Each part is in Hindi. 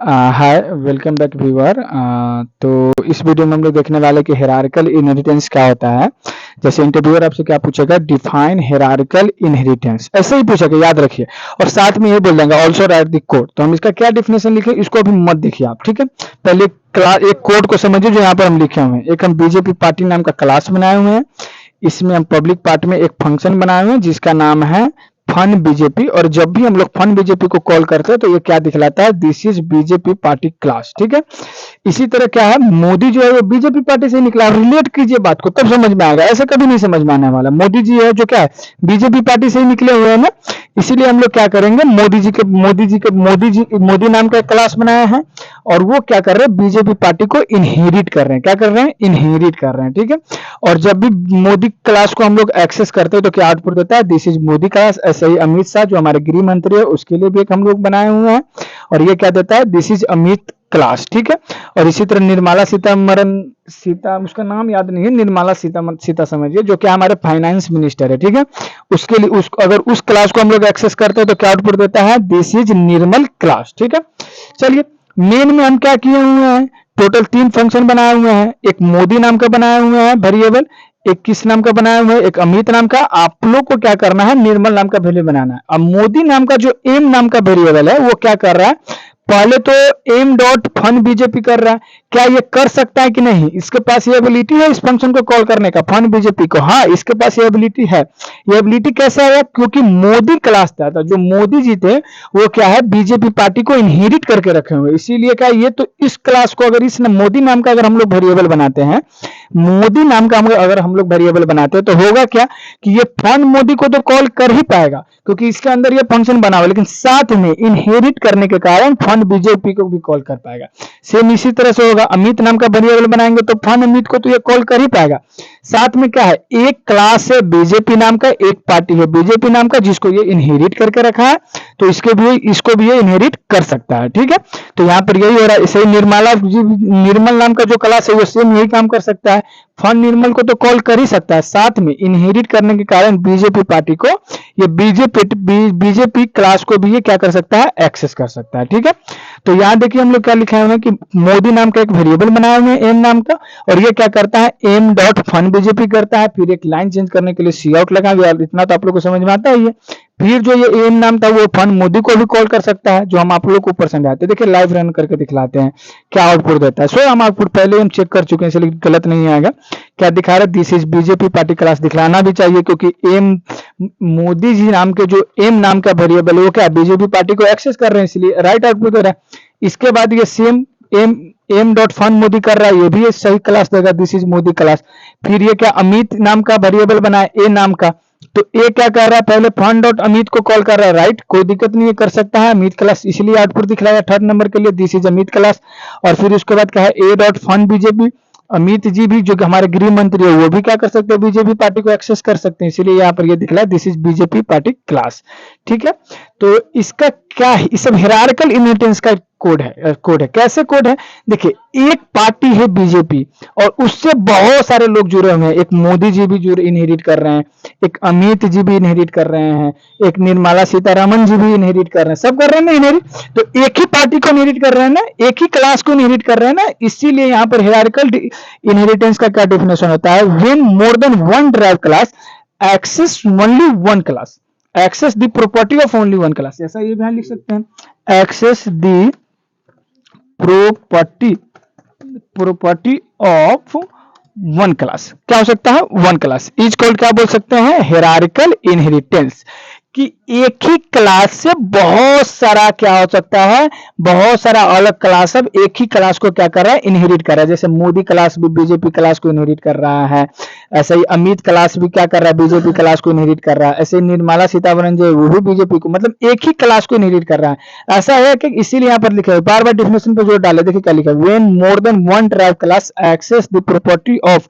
हाय, वेलकम बैक व्यूअर। तो इस वीडियो में हम लोग देखने वाले कि हेरारिकल इनहेरिटेंस क्या होता है। जैसे इंटरव्यूअर आपसे क्या पूछेगा, डिफाइन हेरारिकल इनहेरिटेंस, ऐसे ही पूछेगा, याद रखिए। और साथ में ये बोल देंगे ऑल्सो राइट द कोड। तो हम इसका क्या डिफिनेशन लिखे, इसको अभी मत देखिए आप, ठीक है। पहले एक कोड को समझिए जो यहाँ पर हम लिखे हुए हैं। एक हम बीजेपी पार्टी नाम का क्लास बनाए हुए हैं। इसमें हम पब्लिक पार्ट में एक फंक्शन बनाए हुए हैं जिसका नाम है फन बीजेपी। और जब भी हम लोग फन बीजेपी को कॉल करते हैं तो ये क्या दिखलाता है, this is BJP party class, ठीक है। इसी तरह क्या है, मोदी जो है वो बीजेपी पार्टी से निकला। रिलेट कीजिए बात को, तब समझ में आएगा, ऐसे कभी नहीं समझ में आने वाला। मोदी जी है जो क्या है, बीजेपी पार्टी से ही निकले हुए हैं ना। इसीलिए हम लोग क्या करेंगे, मोदी नाम का क्लास बनाया है और वो क्या कर रहे हैं, बीजेपी पार्टी को इनहेरिट कर रहे हैं। क्या कर रहे हैं, इनहेरिट कर रहे हैं, ठीक है। और जब भी मोदी क्लास को हम लोग एक्सेस करते हैं तो क्या आउटपुट देता है, दिस इज मोदी क्लास। ऐसे ही अमित शाह जो हमारे गृह मंत्री है उसके लिए भी एक हम लोग बनाए हुए हैं और ये क्या देता है, दिस इज अमित क्लास, ठीक है। और इसी तरह निर्मला सीता, उसका नाम याद नहीं है, निर्मला सीता समझिए, जो क्या हमारे फाइनेंस मिनिस्टर है, ठीक है। उसके लिए अगर उस क्लास को हम लोग एक्सेस करते हैं तो क्या आउटपुट देता है, दिस इज निर्मल क्लास, ठीक है। चलिए, मेन में हम क्या किए हुए हैं, टोटल 3 फंक्शन बनाए हुए हैं। एक मोदी नाम का बनाए हुए हैं वेरिएबल, एक किस नाम का बनाया हुआ है, एक अमित नाम का। आप लोग को क्या करना है, निर्मल नाम का वेरिएबल बनाना है। अब मोदी नाम का जो एम नाम का वेरिएबल है वो क्या कर रहा है, पहले तो एम डॉट फन बीजेपी कर रहा है। क्या ये कर सकता है कि नहीं, इसके पास ये एबिलिटी है इस फंक्शन को कॉल करने का, फन बीजेपी को। हाँ, इसके पास ये एबिलिटी है। ये एबिलिटी कैसे आया, क्योंकि मोदी क्लास था, जो मोदी जी थे वो क्या है, बीजेपी पार्टी को इनहेरिट करके रखे हुए। इसीलिए क्या, ये तो इस क्लास को अगर इस मोदी नाम का अगर हम लोग वेरिएबल बनाते हैं, मोदी नाम का अगर हम लोग वेरिएबल बनाते हैं तो होगा क्या कि ये फन मोदी को तो कॉल कर ही पाएगा क्योंकि इसके अंदर ये फंक्शन बना हुआ, लेकिन साथ में इनहेरिट करने के कारण फन बीजेपी को भी कॉल कर पाएगा। सेम इसी तरह से होगा, अमित नाम का वेरिएबल बनाएंगे तो फन अमित को तो ये कॉल कर ही पाएगा। साथ में क्या है, एक क्लास है बीजेपी नाम का, एक पार्टी है बीजेपी नाम का जिसको ये इनहेरिट करके रखा है, तो इसको भी ये इनहेरिट कर सकता है, ठीक है। तो यहाँ पर यही हो रहा है। इसे निर्मल नाम का जो क्लास है वो सेम यही काम कर सकता है, फन निर्मल को तो कॉल कर ही सकता है, साथ में इनहेरिट करने के कारण बीजेपी पार्टी को, ये बीजेपी क्लास को भी ये क्या कर सकता है, एक्सेस कर सकता है, ठीक है। तो यहाँ देखिए हम लोग क्या लिखा है कि मोदी नाम का एक वेरिएबल बनाया हुआ है एम नाम का, और ये क्या करता है, एम डॉट फन बीजेपी करता है। फिर एक लाइन चेंज करने के लिए सी आउट लगा दिया, इतना तो आप लोग को समझ में आता ही है। फिर जो ये एम नाम था वो फन मोदी को भी कॉल कर सकता है, जो हम आप लोग को ऊपर समझाते हैं। देखिए लाइव रन करके दिखलाते हैं क्या आउटपुट देता है। सो हम आउटपुट पहले हम चेक कर चुके हैं इसलिए गलत नहीं आएगा। क्या दिखा रहा है, this is BJP party class दिखलाना भी चाहिए क्योंकि एम मोदी जी नाम के जो एम नाम का वेरिएबल है वो क्या बीजेपी पार्टी को एक्सेस कर रहे हैं, इसलिए राइट आउटपुट दे रहा है। इसके बाद ये same M dot fun Modi कर रहा है, ये भी सही क्लास देगा, दिस इज मोदी क्लास। फिर ये क्या अमित नाम का वेरिएबल बना है ए नाम का, तो ए क्या कर रहा है, पहले फन डॉट अमित को कॉल कर रहा है, राइट, कोई दिक्कत नहीं है, कर सकता है अमित क्लास, इसलिए आउटपुट दिखलाया थर्ड नंबर के लिए, दिस इज अमित क्लास। और फिर उसके बाद क्या है, a dot fun BJP, Amit ji भी जो कि हमारे गृह मंत्री है वो भी क्या कर सकते हैं, बीजेपी पार्टी को एक्सेस कर सकते हैं, इसीलिए यहाँ पर ये दिखला this is BJP party class, ठीक है। तो इसका क्या है, इस सब हिरार्कल इनहेरिटेंस का कोड है। कैसे कोड है, देखिए एक पार्टी है बीजेपी और उससे बहुत सारे लोग जुड़े हुए हैं। एक मोदी जी भी जुड़े इनहेरिट कर रहे हैं, एक अमित जी भी इनहेरिट कर रहे हैं, एक निर्मला सीतारमण जी भी इनहेरिट कर रहे हैं, सब कर रहे हैं ना इनहेरिट। तो एक ही पार्टी को इनहेरिट कर रहे हैं ना, एक ही क्लास को इनहेरिट कर रहे हैं ना, इसीलिए यहाँ पर हिरार्कल इनहेरिटेंस का क्या डेफिनेशन होता है, when more than one drive class access only one class, access the property of only one class. ऐसा ये भी लिख सकते हैं, access the property of one class. क्या हो सकता है, वन क्लास इज कॉल्ड, क्या बोल सकते हैं, हिरार्किकल इनहेरिटेंस, कि एक ही क्लास से बहुत सारा क्या हो सकता है, बहुत सारा अलग क्लास अब एक ही क्लास को क्या कर रहा है, इनहेरिट कर रहा है। जैसे मोदी क्लास भी बीजेपी क्लास को इनहेरिट कर रहा है, ऐसे ही अमित क्लास भी क्या कर रहा है, बीजेपी क्लास को इनहेरिट कर रहा है। ऐसे निर्मला सीतारमण जो वो भी बीजेपी को, मतलब एक ही क्लास को इनहेरिट कर रहा है। ऐसा है कि इसीलिए यहाँ पर लिखा है, बार बार डेफिनेशन पे जोर डाले, देखिए क्या लिखा है, when more than one drive class access the property of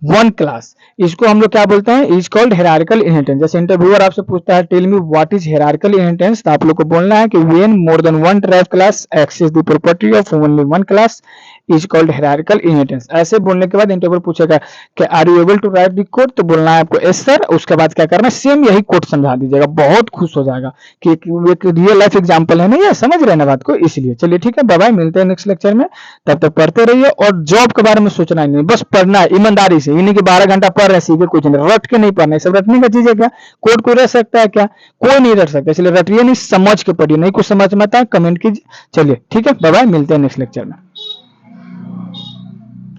one class, इसको हम लोग क्या बोलते हैं, इज कॉल्ड हिरार्किकल इनहेरिटेंस। जैसे इंटरव्यूअर आपसे पूछता है tell me what is hierarchical inheritance, तो आप लोग को बोलना है कि when more than one drive class access the property of only one class, is called hierarchical inheritance. ऐसे बोलने के बाद इंटरव्यू पूछेगा कि are you able to write the code, तो बोलना है आपको यस सर। उसके बाद क्या करना है, सेम यही कोड समझा दीजिएगा, बहुत खुश हो जाएगा कि एक रियल लाइफ एग्जांपल है ना, ये समझ रहे हैं ना बात को, इसलिए। चलिए ठीक है, बाय बाय, मिलते हैं नेक्स्ट लेक्चर में। तब तक पढ़ते रहिए और जॉब के बारे में सोचना ही नहीं, बस पढ़ना है ईमानदारी से। यानी कि 12 घंटा पढ़ रहे सीधे कुछ नहीं, रट के नहीं पढ़ना है, सब रटने का चीज है क्या? कोड कोई रट सकता है क्या? कोई नहीं रट सकता, इसलिए रटिए नहीं, समझ के पढ़िए। नहीं कुछ समझ में आता है कमेंट कीजिए। चलिए ठीक है, बाय बाय, मिलते हैं नेक्स्ट लेक्चर में।